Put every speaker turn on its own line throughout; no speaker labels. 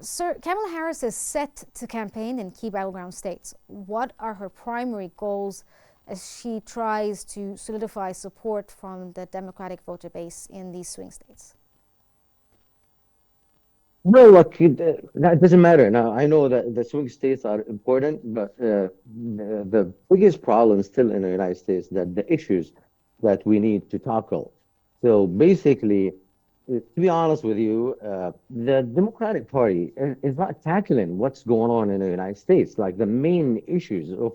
Sir, Kamala Harris is set to campaign in key battleground states. What are her primary goals as she tries to solidify support from the Democratic voter base in these swing states?
Well, look, that doesn't matter. Now, I know that the swing states are important, but the biggest problem still in the United States that the issues that we need to tackle. So basically, to be honest with you, the Democratic Party is not tackling what's going on in the United States, like the main issues of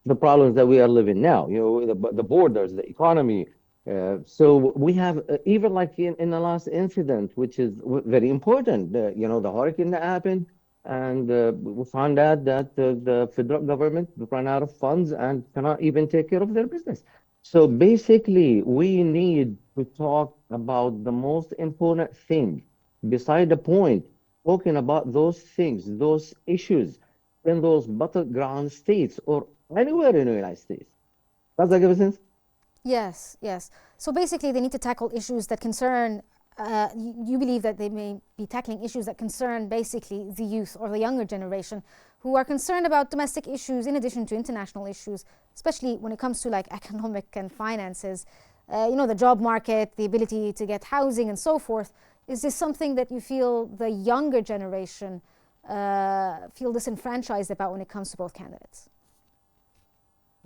the problems that we are living now. You know, the borders, the economy, so we have even like in the last incident, which is very important, you know, the hurricane that happened, and we found out that the federal government ran out of funds and cannot even take care of their business. So basically, we need to talk about the most important thing, beside the point, talking about those things, those issues in those battleground states or anywhere in the United States. Does that give sense?
Yes, yes. So basically, they need to tackle issues that concern. You believe that they may be tackling issues that concern basically the youth or the younger generation who are concerned about domestic issues in addition to international issues, especially when it comes to like economic and finances, the job market, the ability to get housing and so forth. Is this something that you feel the younger generation feel disenfranchised about when it comes to both candidates?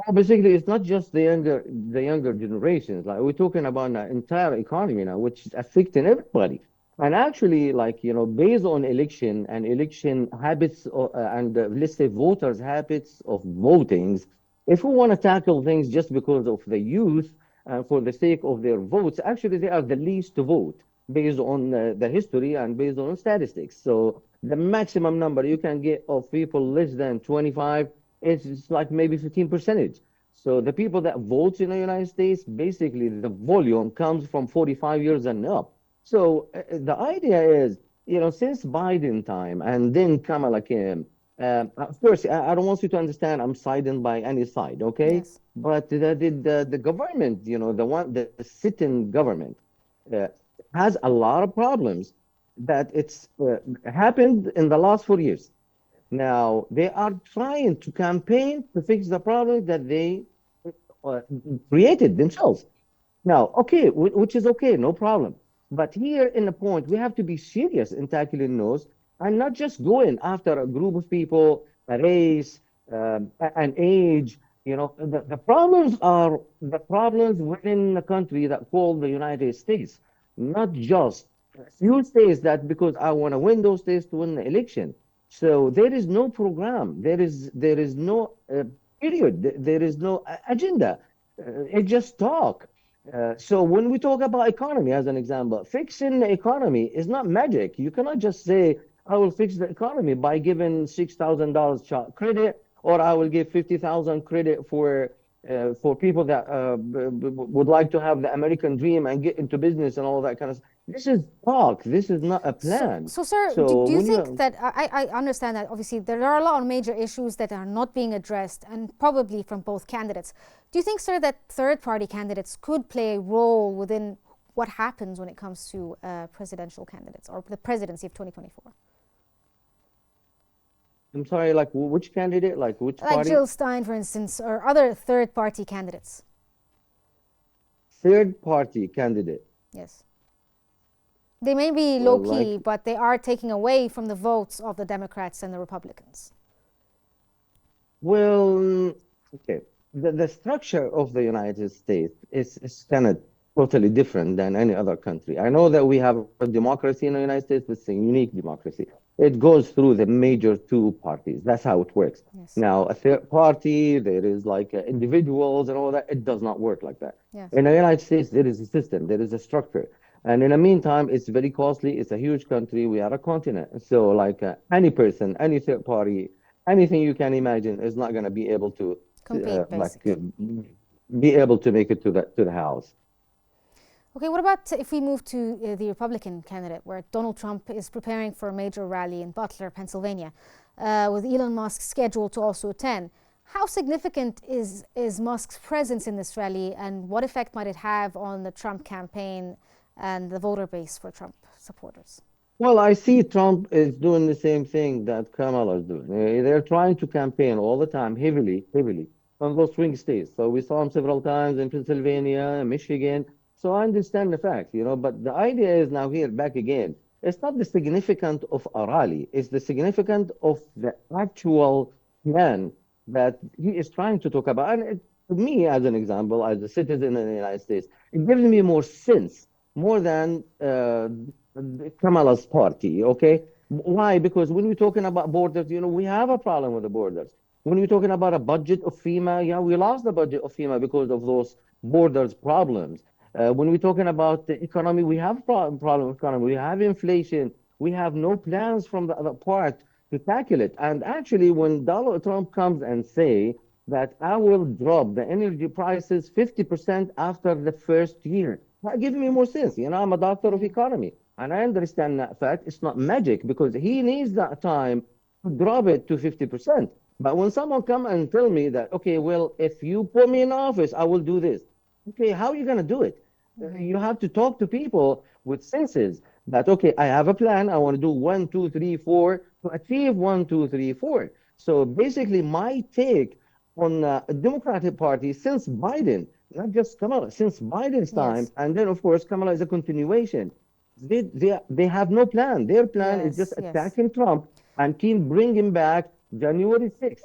Well, basically, it's not just the younger generations. Like we're talking about the entire economy now, which is affecting everybody. And actually, like based on election and election habits and let's say voters' habits of votings, if we want to tackle things just because of the youth for the sake of their votes, actually they are the least to vote based on the history and based on statistics. So the maximum number you can get of people less than 25 it's like maybe 15 percentage. So the people that vote in the United States, basically the volume comes from 45 years and up. So the idea is, since Biden time and then Kamala came, of course, I don't want you to understand I'm siding by any side, okay?
Yes.
But the government, the sitting government, uh, has a lot of problems that it's happened in the last 4 years. Now, they are trying to campaign to fix the problem that they uh, created themselves. Now, okay, which is okay, no problem. But here in the point, we have to be serious in tackling those and not just going after a group of people, a race, an age. The problems are the problems within the country that call the United States, not just a few states that because I want to win those states to win the election. So there is no program. There is no period. There is no agenda. It's just talk. So when we talk about economy, as an example, fixing the economy is not magic. You cannot just say, I will fix the economy by giving $6,000 child credit, or I will give 50,000 credit for people that would like to have the American dream and get into business and all that kind of stuff. This is talk. This is not a
So,
plan.
so sir,
So
do you
when
think
you
that I understand that obviously there are a lot of major issues that are not being addressed, and probably from both candidates. Do you think, sir, that third-party candidates could play a role within what happens when it comes to presidential candidates or the presidency of 2024?
I'm sorry, like which candidate, like which
Like
party?
Jill Stein, for instance, or other third-party candidates?
Third party candidate.
Yes. They may be
Well,
low
like,
key, but they are taking away from the votes of the Democrats and the Republicans.
well, okay. The structure of the United States is kind of totally different than any other country. I know that we have a democracy in the United States, but it's a unique democracy. It goes through the major two parties. That's how it works.
Yes.
Now, a third party, there is like individuals and all that. It does not work like that.
Yes.
In the United States, there is a system, there is a structure. And in the meantime, it's very costly. It's a huge country. We are a continent. So, like any person, any third party, anything you can imagine is not going to be able to
Compete,
like
basically.
be able to make it to the house.
Okay, what about if we move to the Republican candidate, where Donald Trump is preparing for a major rally in Butler, Pennsylvania, with Elon Musk scheduled to also attend? How significant is Musk's presence in this rally, and what effect might it have on the Trump campaign and the voter base for Trump supporters?
Well, I see Trump is doing the same thing that Kamala is doing. They're trying to campaign all the time, heavily, heavily on those swing states. So we saw him several times in Pennsylvania, Michigan. So I understand the fact, but the idea is now here back again. It's not the significance of a rally, it's the significance of the actual plan that he is trying to talk about. And to me, as an example, as a citizen in the United States, it gives me more sense, more than Kamala's party, okay? Why? Because when we're talking about borders, we have a problem with the borders. When we're talking about a budget of FEMA, yeah, we lost the budget of FEMA because of those borders problems. When we're talking about the economy, we have problem with economy. We have inflation. We have no plans from the other part to tackle it. And actually, when Donald Trump comes and say that I will drop the energy prices 50% after the first year, that gives me more sense. I'm a doctor of economy. And I understand that fact. It's not magic because he needs that time to drop it to 50%. But when someone come and tell me that, okay, well, if you put me in office, I will do this. Okay, how are you going to do it? You have to talk to people with senses that, okay, I have a plan. I want to do 1, 2, 3, 4 to achieve 1, 2, 3, 4. So basically, my take on the Democratic Party since Biden, not just Kamala, since Biden's time,
Yes,
and then of course Kamala is a continuation. They have no plan. Their plan is just
yes, yes.
attacking Trump and keep bringing back January 6th.